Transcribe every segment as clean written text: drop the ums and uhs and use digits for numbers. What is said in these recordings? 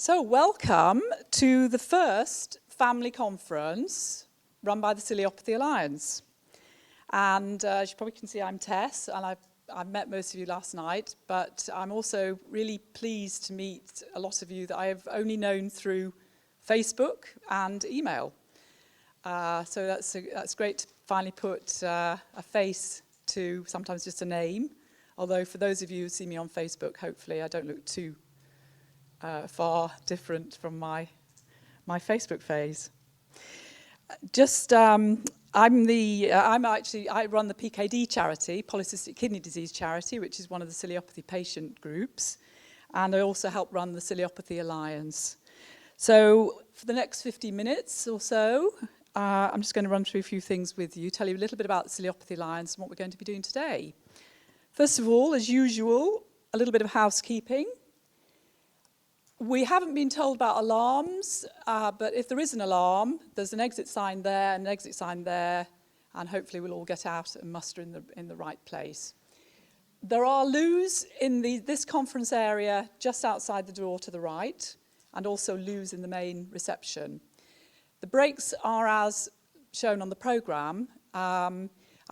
So welcome to the first family conference run by the Ciliopathy Alliance. And as you probably can see, I'm Tess, and I've met most of you last night, but I'm also really pleased to meet a lot of you that I have only known through Facebook and email. So that's great to finally put a face to sometimes just a name. Although for those of you who see me on Facebook, hopefully I don't look too far different from my Facebook phase. I run the PKD charity, Polycystic Kidney Disease Charity, which is one of the ciliopathy patient groups, and I also help run the Ciliopathy Alliance. So for the next 50 minutes or so, I'm just going to run through a few things with you, tell you a little bit about the Ciliopathy Alliance and what we're going to be doing today. First of all, as usual, a little bit of housekeeping. We haven't been told about alarms, but if there is an alarm, there's an exit sign there and an exit sign there, and hopefully we'll all get out and muster in the right place. There are loos in this conference area just outside the door to the right, and also loos in the main reception. The breaks are as shown on the programme. I'm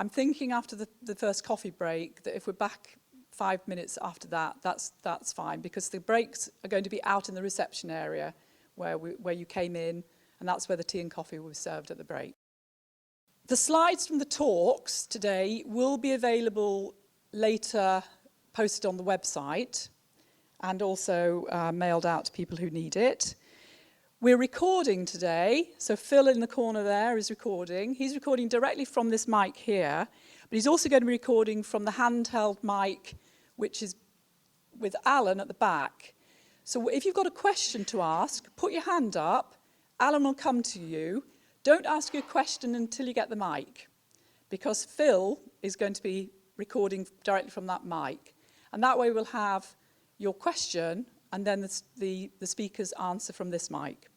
thinking after the first coffee break that if we're back 5 minutes after that, that's fine, because the breaks are going to be out in the reception area where you came in, and that's where the tea and coffee will be served at the break. The slides from the talks today will be available later, posted on the website, and also mailed out to people who need it. We're recording today, so Phil in the corner there is recording. He's recording directly from this mic here, but he's also going to be recording from the handheld mic, which is with Alan at the back. So if you've got a question to ask, put your hand up. Alan will come to you. Don't ask your question until you get the mic, because Phil is going to be recording directly from that mic. And that way we'll have your question and then the speaker's answer from this mic.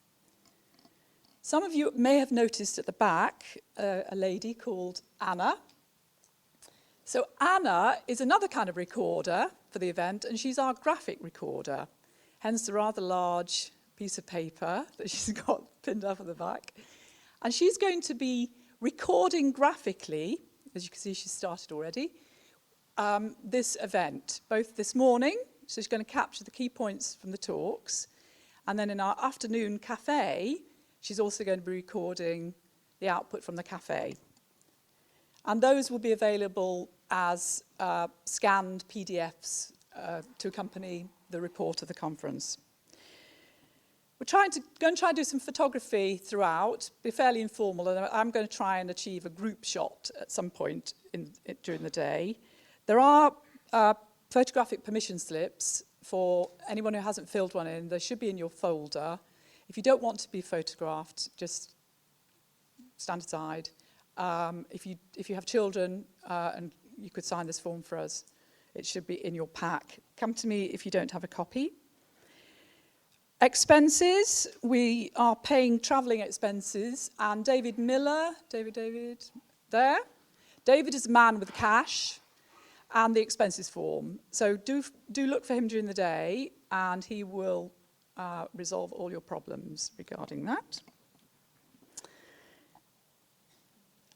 Some of you may have noticed at the back a lady called Anna. So Anna is another kind of recorder for the event, and she's our graphic recorder, hence the rather large piece of paper that she's got pinned up at the back. And she's going to be recording graphically, as you can see she's started already, this event, both this morning, so she's going to capture the key points from the talks, and then in our afternoon cafe, she's also going to be recording the output from the cafe. And those will be available as scanned PDFs to accompany the report of the conference. We're going to try and do some photography throughout, be fairly informal, and I'm going to try and achieve a group shot at some point during the day. There are photographic permission slips for anyone who hasn't filled one in. They should be in your folder. If you don't want to be photographed, just stand aside. If you have children and you could sign this form for us, it should be in your pack. Come to me if you don't have a copy. Expenses, we are paying travelling expenses, and David Miller, David, there. David is the man with the cash and the expenses form. So do look for him during the day, and he will resolve all your problems regarding that.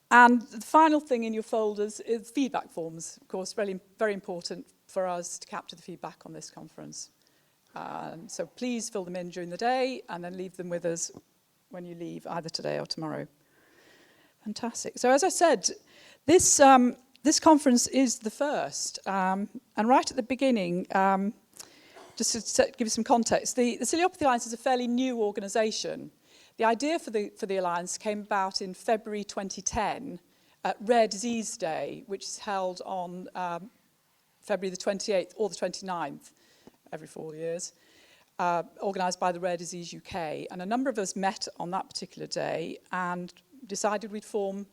And the final thing in your folders is feedback forms, of course, really very important for us to capture the feedback on this conference. So please fill them in during the day and then leave them with us when you leave, either today or tomorrow. Fantastic. So as I said, this conference is the first. And right at the beginning, just to give you some context, the Ciliopathy Alliance is a fairly new organisation. The idea for the Alliance came about in February 2010 at Rare Disease Day, which is held on February the 28th or the 29th, every 4 years, organised by the Rare Disease UK. And a number of us met on that particular day and decided we'd form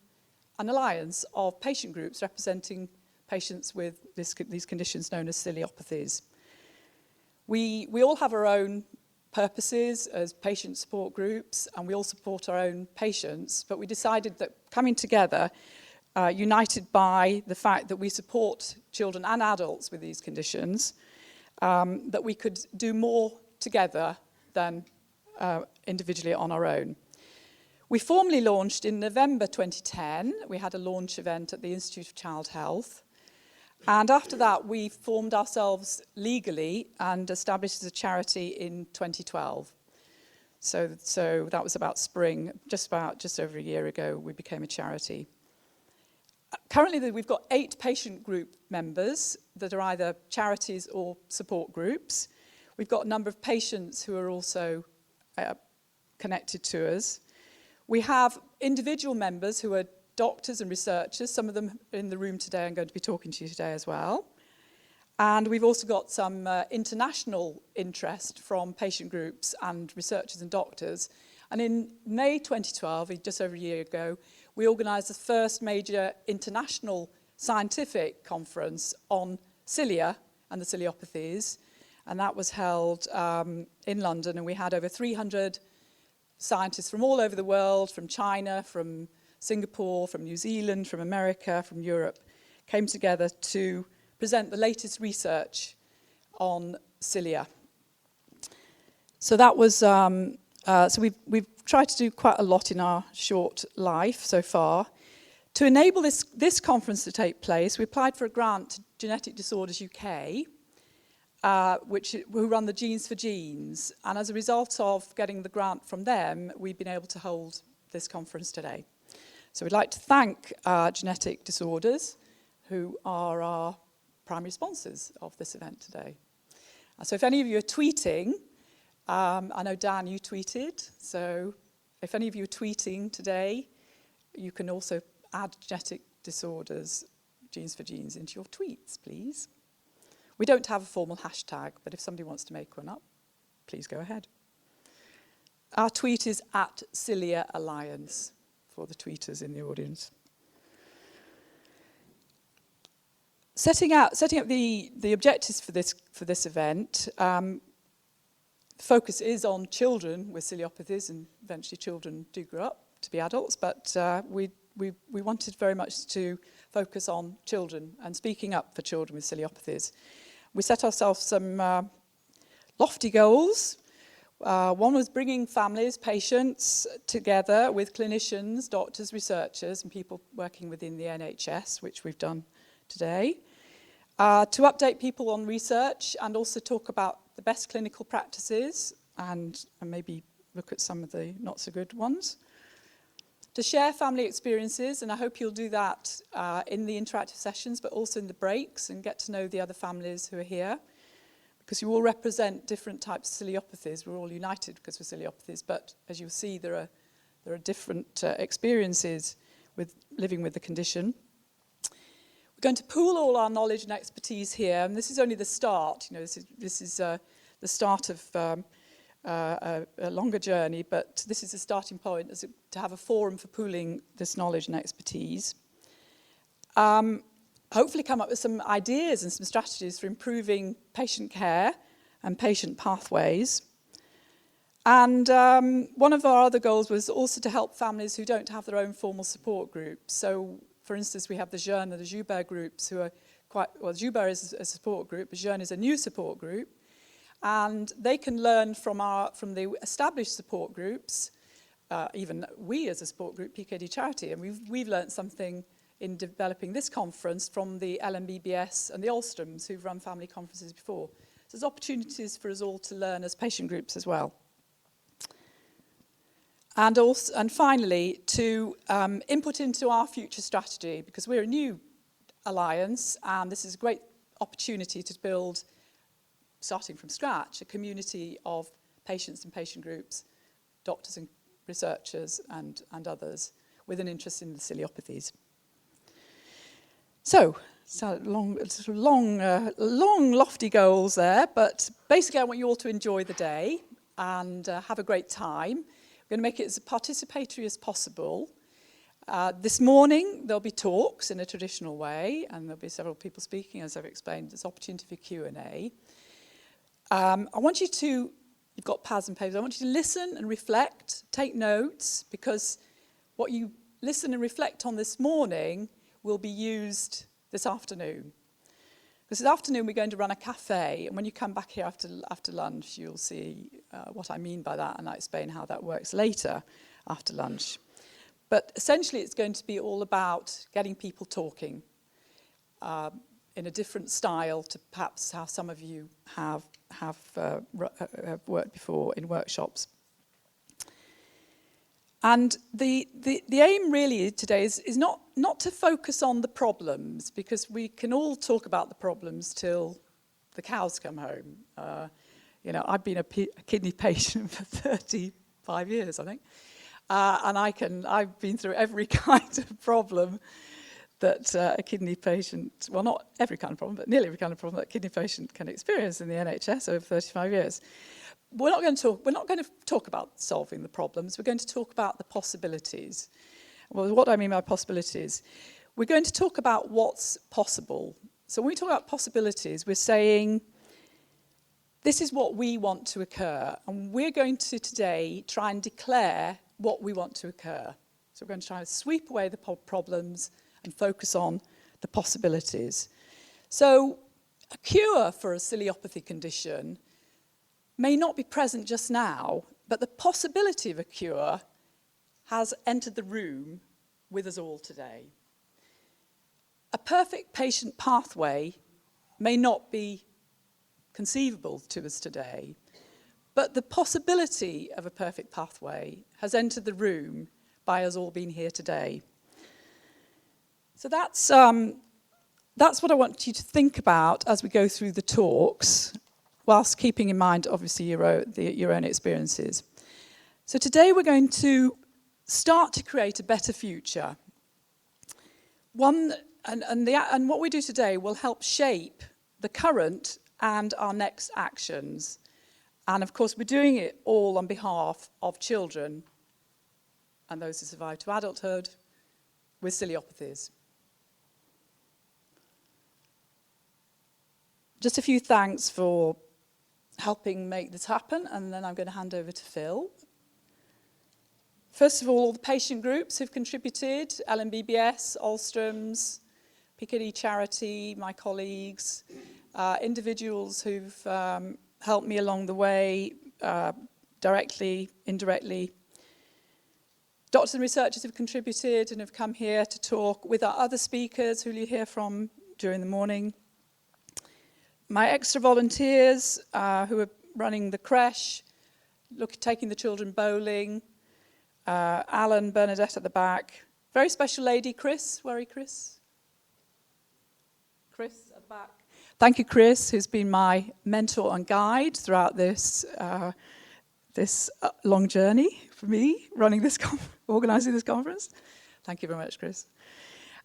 an alliance of patient groups representing patients with these conditions known as ciliopathies. We all have our own purposes as patient support groups, and we all support our own patients, but we decided that coming together, united by the fact that we support children and adults with these conditions, that we could do more together than individually on our own. We formally launched in November 2010. We had a launch event at the Institute of Child Health. And after that, we formed ourselves legally and established as a charity in 2012. So that was about spring, just over a year ago, we became a charity. Currently, we've got 8 patient group members that are either charities or support groups. We've got a number of patients who are also connected to us. We have individual members who are doctors and researchers. Some of them are in the room today. I'm going to be talking to you today as well. And we've also got some international interest from patient groups and researchers and doctors. And in May 2012, just over a year ago, we organised the first major international scientific conference on cilia and the ciliopathies. And that was held in London. And we had over 300 scientists from all over the world, from China, from Singapore, from New Zealand, from America, from Europe, came together to present the latest research on cilia. So that was, so we've tried to do quite a lot in our short life so far. To enable this conference to take place, we applied for a grant to Genetic Disorders UK, who run the Genes for Genes. And as a result of getting the grant from them, we've been able to hold this conference today. So we'd like to thank Genetic Disorders, who are our primary sponsors of this event today. So if any of you are tweeting, I know, Dan, you tweeted. So if any of you are tweeting today, you can also add Genetic Disorders, Genes for Genes, into your tweets, please. We don't have a formal hashtag, but if somebody wants to make one up, please go ahead. Our tweet is @CiliaAlliance for the tweeters in the audience. Setting up the objectives for this event, focus is on children with ciliopathies, and eventually children do grow up to be adults, but we wanted very much to focus on children and speaking up for children with ciliopathies. We set ourselves some lofty goals. One was bringing families, patients together with clinicians, doctors, researchers, and people working within the NHS, which we've done today. To update people on research and also talk about the best clinical practices and maybe look at some of the not so good ones. To share family experiences, and I hope you'll do that in the interactive sessions, but also in the breaks, and get to know the other families who are here, because you all represent different types of ciliopathies. We're all united because we're ciliopathies, but as you'll see, there are different experiences with living with the condition. We're going to pool all our knowledge and expertise here, and this is only the start. You know, this is the start of a longer journey, but this is a starting point to have a forum for pooling this knowledge and expertise. Hopefully come up with some ideas and some strategies for improving patient care and patient pathways. And one of our other goals was also to help families who don't have their own formal support groups. So, for instance, we have the Jeune and the Joubert groups who are Joubert is a support group, but Jeune is a new support group. And they can learn from the established support groups, even we as a support group, PKD Charity, and we've learned something in developing this conference from the LMBBS and the Alstroms, who've run family conferences before. So there's opportunities for us all to learn as patient groups as well. And finally, to input into our future strategy, because we're a new alliance, and this is a great opportunity to build, starting from scratch, a community of patients and patient groups, doctors and researchers and others with an interest in the ciliopathies. So long, lofty goals there, but basically I want you all to enjoy the day and have a great time. We're going to make it as participatory as possible. This morning there'll be talks in a traditional way, and there'll be several people speaking, as I've explained. There's opportunity for Q&A. I want you to, you've got pads and papers, I want you to listen and reflect, take notes, because what you listen and reflect on this morning will be used this afternoon. This afternoon we're going to run a cafe, and when you come back here after lunch, you'll see what I mean by that, and I explain how that works later after lunch. But essentially it's going to be all about getting people talking in a different style to perhaps how some of you have worked before in workshops. And the aim really today is not to focus on the problems, because we can all talk about the problems till the cows come home. I've been a kidney patient for 35 years, I think. And I've been through every kind of problem that a kidney patient, well, not every kind of problem, but nearly every kind of problem that a kidney patient can experience in the NHS over 35 years. We're not going to talk about solving the problems. We're going to talk about the possibilities. Well, what do I mean by possibilities? We're going to talk about what's possible. So when we talk about possibilities, we're saying this is what we want to occur, and we're going to today try and declare what we want to occur. So we're going to try to sweep away the problems and focus on the possibilities. So a cure for a ciliopathy condition may not be present just now, but the possibility of a cure has entered the room with us all today. A perfect patient pathway may not be conceivable to us today, but the possibility of a perfect pathway has entered the room by us all being here today. So that's what I want you to think about as we go through the talks, whilst keeping in mind, obviously, your own experiences. So today we're going to start to create a better future. And what we do today will help shape the current and our next actions. And of course, we're doing it all on behalf of children and those who survive to adulthood with ciliopathies. Just a few thanks for helping make this happen, and then I'm going to hand over to Phil. First of all the patient groups who've contributed, LMBBS, Alstrom's, PKD Charity, my colleagues, individuals who've helped me along the way, directly, indirectly. Doctors and researchers who've contributed and have come here to talk with our other speakers who you'll hear from during the morning. My extra volunteers who are running the creche, taking the children bowling, Alan, Bernadette at the back, very special lady, Chris. Where are you, Chris? Chris at the back. Thank you, Chris, who's been my mentor and guide throughout this long journey for me, organising this conference. Thank you very much, Chris.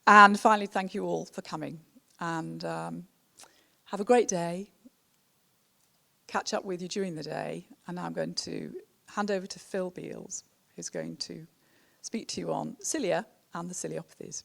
And finally, thank you all for coming. And have a great day. Catch up with you during the day. And now I'm going to hand over to Phil Beals, who's going to speak to you on cilia and the ciliopathies.